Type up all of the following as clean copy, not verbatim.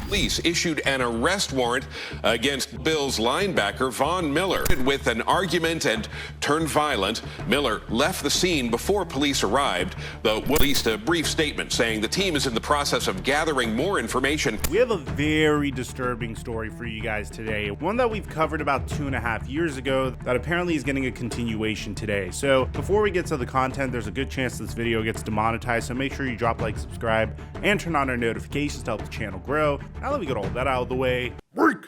Police issued an arrest warrant against Bills linebacker Von Miller. With an argument and turned violent, Miller left the scene before police arrived, though released a brief statement saying the team is in the process of gathering more information. We have a very disturbing story for you guys today, one that we've covered about 2.5 years ago that apparently is getting a continuation today. So before we get to the content, there's a good chance this video gets demonetized, so make sure you drop like, subscribe, and turn on our notifications to help the channel grow. Now that we got all that out of the way, work!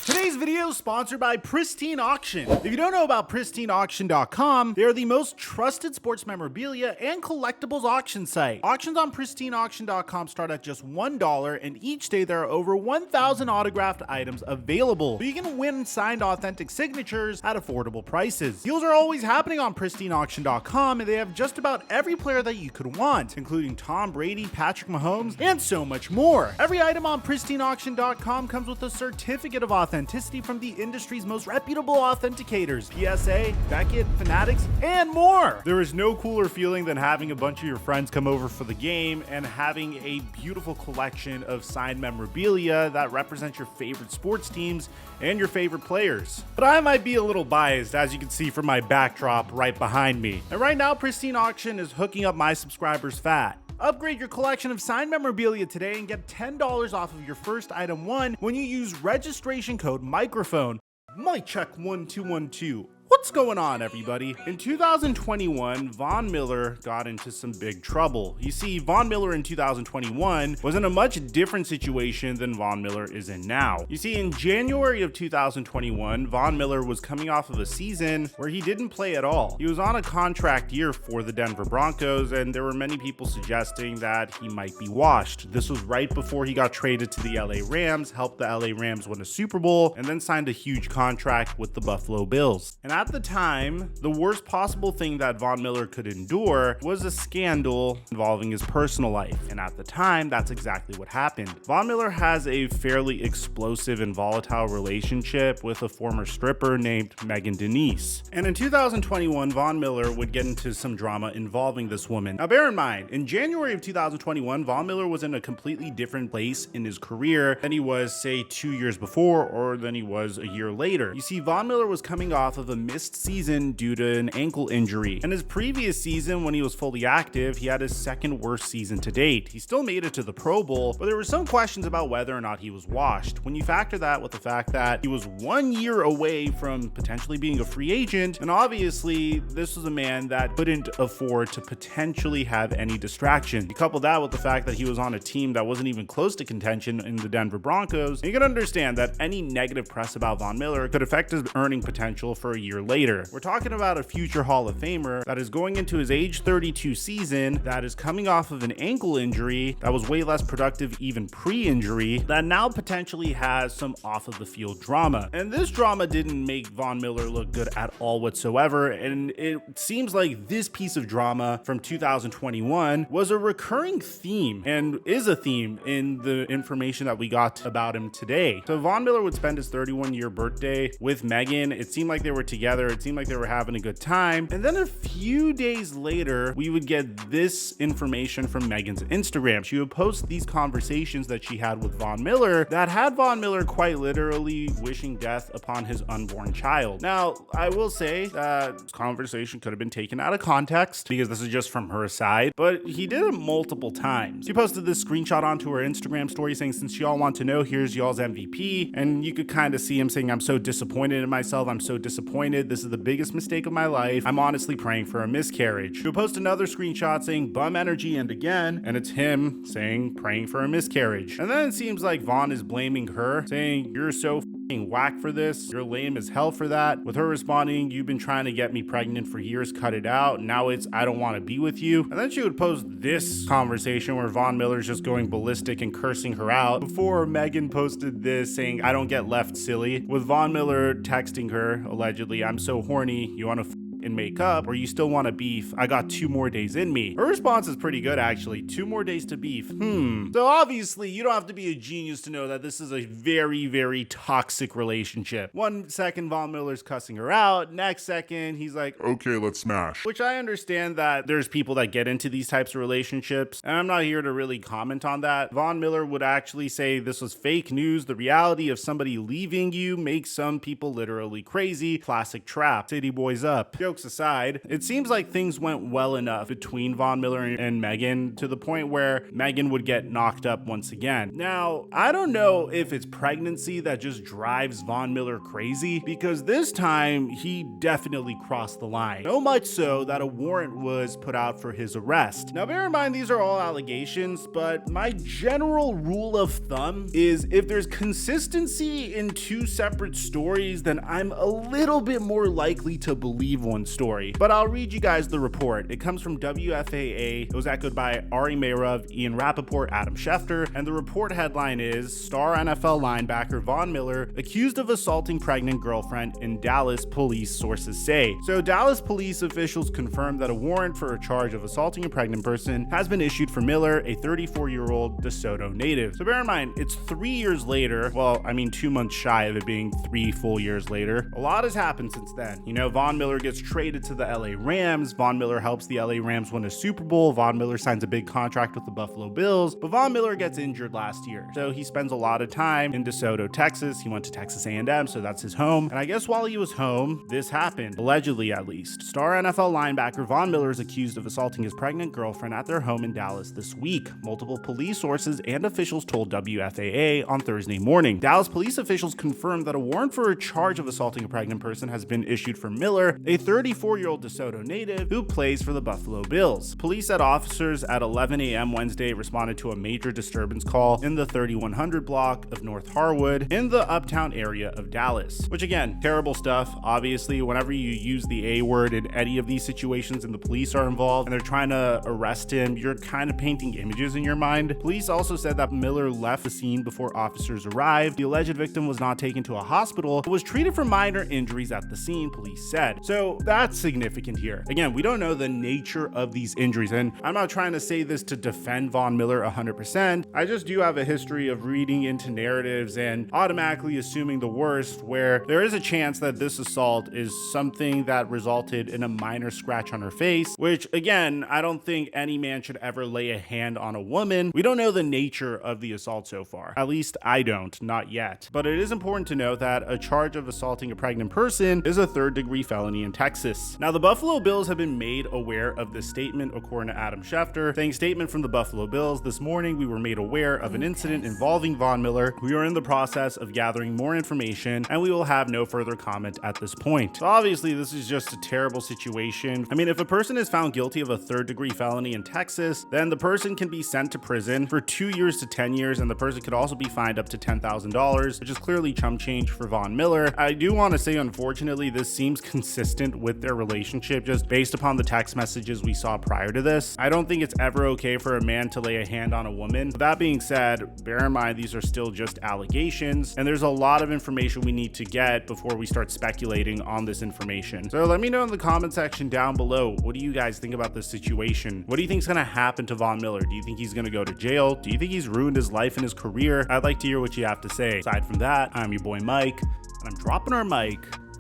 Today's video is sponsored by Pristine Auction. If you don't know about PristineAuction.com, they are the most trusted sports memorabilia and collectibles auction site. Auctions on PristineAuction.com start at just $1, and each day there are over 1,000 autographed items available. So you can win signed authentic signatures at affordable prices. Deals are always happening on PristineAuction.com, and they have just about every player that you could want, including Tom Brady, Patrick Mahomes, and so much more. Every item on PristineAuction.com comes with a certificate of authenticity from the industry's most reputable authenticators, PSA, Beckett, Fanatics, and more. There is no cooler feeling than having a bunch of your friends come over for the game and having a beautiful collection of signed memorabilia that represents your favorite sports teams and your favorite players. But I might be a little biased, as you can see from my backdrop right behind me. And right now, Pristine Auction is hooking up my subscribers fat. Upgrade your collection of signed memorabilia today and get $10 off of your first item one when you use registration code Mikerophone. Mic check 1 2 1 2. What's going on, everybody? In 2021, Von Miller got into some big trouble. You see, Von Miller in 2021 was in a much different situation than Von Miller is in now. You see, in January of 2021, Von Miller was coming off of a season where he didn't play at all. He was on a contract year for the Denver Broncos, and there were many people suggesting that he might be washed. This was right before he got traded to the LA Rams, helped the LA Rams win a Super Bowl, and then signed a huge contract with the Buffalo Bills. And at the time, the worst possible thing that Von Miller could endure was a scandal involving his personal life. And at the time, that's exactly what happened. Von Miller has a fairly explosive and volatile relationship with a former stripper named Megan Denise. And in 2021, Von Miller would get into some drama involving this woman. Now bear in mind, in January of 2021, Von Miller was in a completely different place in his career than he was, say, 2 years before or than he was a year later. You see, Von Miller was coming off of a missed season due to an ankle injury. And his previous season, when he was fully active, he had his second worst season to date. He still made it to the Pro Bowl, but there were some questions about whether or not he was washed. When you factor that with the fact that he was 1 year away from potentially being a free agent, and obviously this was a man that couldn't afford to potentially have any distraction. You couple that with the fact that he was on a team that wasn't even close to contention in the Denver Broncos, and you can understand that any negative press about Von Miller could affect his earning potential for a year later. We're talking about a future Hall of Famer that is going into his age 32 season, that is coming off of an ankle injury that was way less productive even pre-injury, that now potentially has some off of the field drama. And this drama didn't make Von Miller look good at all whatsoever, and it seems like this piece of drama from 2021 was a recurring theme and is a theme in the information that we got about him today. So Von Miller would spend his 31-year birthday with Megan. It seemed like they were together. It seemed like they were having a good time. And then a few days later, we would get this information from Megan's Instagram. She would post these conversations that she had with Von Miller that had Von Miller quite literally wishing death upon his unborn child. Now, I will say that this conversation could have been taken out of context because this is just from her side, but he did it multiple times. She posted this screenshot onto her Instagram story saying, "Since y'all want to know, here's y'all's MVP." And you could kind of see him saying, "I'm so disappointed in myself. I'm so disappointed. This is the biggest mistake of my life. I'm honestly praying for a miscarriage." She'll post another screenshot saying bum energy and again, and it's him saying praying for a miscarriage. And then it seems like Vaughn is blaming her, saying you're so whack for this, you're lame as hell for that, with her responding, "You've been trying to get me pregnant for years, cut it out. Now it's I don't want to be with you." And then she would post this conversation where Von Miller's just going ballistic and cursing her out, before Megan posted this saying, "I don't get left, silly," with Von Miller texting her allegedly, "I'm so horny, you want to and make up, or you still want to beef? I got 2 more days in me. Her response is pretty good, actually. 2 more days to beef. So obviously, you don't have to be a genius to know that this is a very, very toxic relationship. 1 second, Von Miller's cussing her out. Next second, he's like, okay, let's smash. which I understand that there's people that get into these types of relationships, and I'm not here to really comment on that. Von Miller would actually say this was fake news. The reality of somebody leaving you makes some people literally crazy. Classic trap. City boys up. Jokes aside, it seems like things went well enough between Von Miller and Megan to the point where Megan would get knocked up once again. Now, I don't know if it's pregnancy that just drives Von Miller crazy, because this time he definitely crossed the line. So much so that a warrant was put out for his arrest. Now, bear in mind, these are all allegations, but my general rule of thumb is if there's consistency in 2 separate stories, then I'm a little bit more likely to believe one story. But I'll read you guys the report. It comes from WFAA. It was echoed by Ari Meirov, Ian Rappaport, Adam Schefter, and the report headline is Star NFL linebacker Von Miller accused of assaulting pregnant girlfriend in Dallas, police sources say. So Dallas police officials confirmed that a warrant for a charge of assaulting a pregnant person has been issued for Miller, a 34-year-old DeSoto native. So bear in mind, it's 3 years later. Well, I mean 2 months shy of it being 3 full years later. A lot has happened since then. You know, Von Miller gets traded to the LA Rams. Von Miller helps the LA Rams win a Super Bowl. Von Miller signs a big contract with the Buffalo Bills. But Von Miller gets injured last year. So he spends a lot of time in DeSoto, Texas. He went to Texas A&M, so that's his home. And I guess while he was home, this happened. Allegedly, at least. Star NFL linebacker Von Miller is accused of assaulting his pregnant girlfriend at their home in Dallas this week. Multiple police sources and officials told WFAA on Thursday morning. Dallas police officials confirmed that a warrant for a charge of assaulting a pregnant person has been issued for Miller, a 34-year-old DeSoto native who plays for the Buffalo Bills. Police said officers at 11 a.m. Wednesday responded to a major disturbance call in the 3100 block of North Harwood in the uptown area of Dallas. Which again, terrible stuff. Obviously, whenever you use the A word in any of these situations and the police are involved and they're trying to arrest him, you're kind of painting images in your mind. Police also said that Miller left the scene before officers arrived. The alleged victim was not taken to a hospital, but was treated for minor injuries at the scene, police said. So that's significant here. Again, we don't know the nature of these injuries, and I'm not trying to say this to defend Von Miller 100%. I just do have a history of reading into narratives and automatically assuming the worst, where there is a chance that this assault is something that resulted in a minor scratch on her face, which again, I don't think any man should ever lay a hand on a woman. We don't know the nature of the assault so far. At least I don't, not yet. But it is important to note that a charge of assaulting a pregnant person is a 3rd-degree felony in Texas. Now, the Buffalo Bills have been made aware of this statement, according to Adam Schefter, saying, statement from the Buffalo Bills, this morning we were made aware of an incident involving Von Miller. We are in the process of gathering more information, and we will have no further comment at this point. So obviously, this is just a terrible situation. I mean, if a person is found guilty of a 3rd-degree felony in Texas, then the person can be sent to prison for 2 years to 10 years, and the person could also be fined up to $10,000, which is clearly chump change for Von Miller. I do want to say, unfortunately, this seems consistent with their relationship just based upon the text messages we saw prior to this. I don't think it's ever okay for a man to lay a hand on a woman. That being said, bear in mind these are still just allegations, and there's a lot of information we need to get before we start speculating on this information. So let me know in the comment section down below, what do you guys think about this situation? What do you think is going to happen to Von Miller? Do you think he's going to go to jail? Do you think he's ruined his life and his career? I'd like to hear what you have to say. Aside from that, I'm your boy Mike, and I'm dropping our mic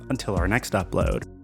until our next upload.